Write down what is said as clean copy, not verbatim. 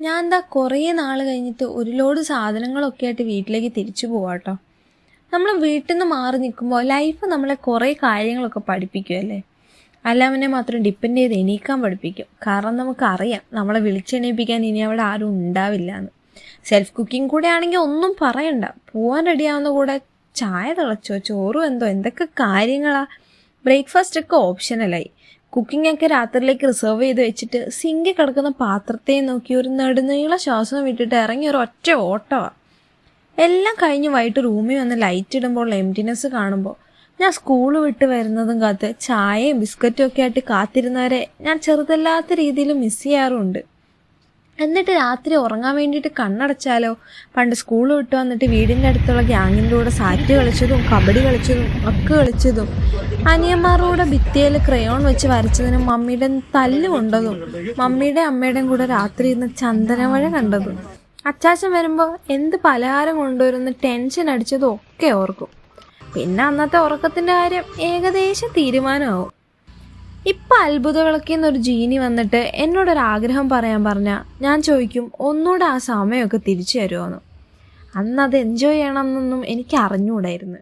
ഞാൻ എന്താ കുറേ നാൾ കഴിഞ്ഞിട്ട് ഒരു ലോഡ് സാധനങ്ങളൊക്കെ ആയിട്ട് വീട്ടിലേക്ക് തിരിച്ചു പോവാട്ടോ. നമ്മൾ വീട്ടിൽ നിന്ന് മാറി നിൽക്കുമ്പോൾ ലൈഫ് നമ്മളെ കുറേ കാര്യങ്ങളൊക്കെ പഠിപ്പിക്കുമല്ലേ. അല്ലാമനെ മാത്രം ഡിപ്പെൻഡ് ചെയ്ത് എണീക്കാൻ പഠിപ്പിക്കും. കാരണം നമുക്കറിയാം നമ്മളെ വിളിച്ചെണീപ്പിക്കാൻ ഇനി അവിടെ ആരും ഉണ്ടാവില്ല എന്ന്. സെൽഫ് കുക്കിംഗ് കൂടെ ആണെങ്കിൽ ഒന്നും പറയണ്ട. പോവാൻ റെഡിയാവുന്ന കൂടെ ചായ തിളച്ചോ, ചോറും എന്തോ, എന്തൊക്കെ കാര്യങ്ങളാ. ബ്രേക്ക്ഫാസ്റ്റ് ഒക്കെ ഓപ്ഷനലായി. കുക്കിംഗ് ഒക്കെ രാത്രിയിലേക്ക് റിസർവ് ചെയ്ത് വെച്ചിട്ട് സിങ്കി കിടക്കുന്ന പാത്രത്തെ നോക്കി ഒരു നെടുനീള ശ്വാസം വിട്ടിട്ട് ഇറങ്ങി ഒരു ഒറ്റ ഓട്ടമാണ്. എല്ലാം കഴിഞ്ഞ് വൈകിട്ട് റൂമിൽ വന്ന് ലൈറ്റ് ഇടുമ്പോൾ എംറ്റിനെസ് കാണുമ്പോൾ ഞാൻ സ്കൂൾ വിട്ട് വരുന്നതും കാത്ത് ചായയും ബിസ്ക്കറ്റും ഒക്കെ ആയിട്ട് കാത്തിരുന്നവരെ ഞാൻ ചെറുതല്ലാത്ത രീതിയിൽ മിസ് ചെയ്യാറുണ്ട്. എന്നിട്ട് രാത്രി ഉറങ്ങാൻ വേണ്ടിയിട്ട് കണ്ണടച്ചാലോ, പണ്ട് സ്കൂൾ വിട്ട് വന്നിട്ട് വീടിൻ്റെ അടുത്തുള്ള ഗ്യാങ്ങിൻ്റെ കൂടെ സാറ്റ് കളിച്ചതും കബഡി കളിച്ചതും ഒക്കെ കളിച്ചതും അനിയന്മാരുടെ ഭിത്തിയിൽ ക്രയോൺ വെച്ച് വരച്ചതിനും മമ്മിയുടെ തല്ല് കൊണ്ടതും മമ്മിയുടെ അമ്മയുടെയും കൂടെ രാത്രി ഇരുന്ന് ചന്ദനമഴ കണ്ടതും അച്ചാച്ചൻ വരുമ്പോൾ എന്ത് പലഹാരം കൊണ്ടുവരുന്ന ടെൻഷൻ അടിച്ചതും ഒക്കെ ഓർക്കും. പിന്നെ അന്നത്തെ ഉറക്കത്തിൻ്റെ കാര്യം ഏകദേശം തീരുമാനമാവും. ഇപ്പം അത്ഭുതവിളക്കിന്നൊരു ജീനി വന്നിട്ട് എന്നോടൊരാഗ്രഹം പറയാൻ പറഞ്ഞാൽ ഞാൻ ചോദിക്കും, ഒന്നുകൂടെ ആ സമയമൊക്കെ തിരിച്ചു തരുമോയെന്ന്. അന്നത് എൻജോയ് ചെയ്യണമെന്നൊന്നും എനിക്ക് അറിഞ്ഞുകൂടായിരുന്നു.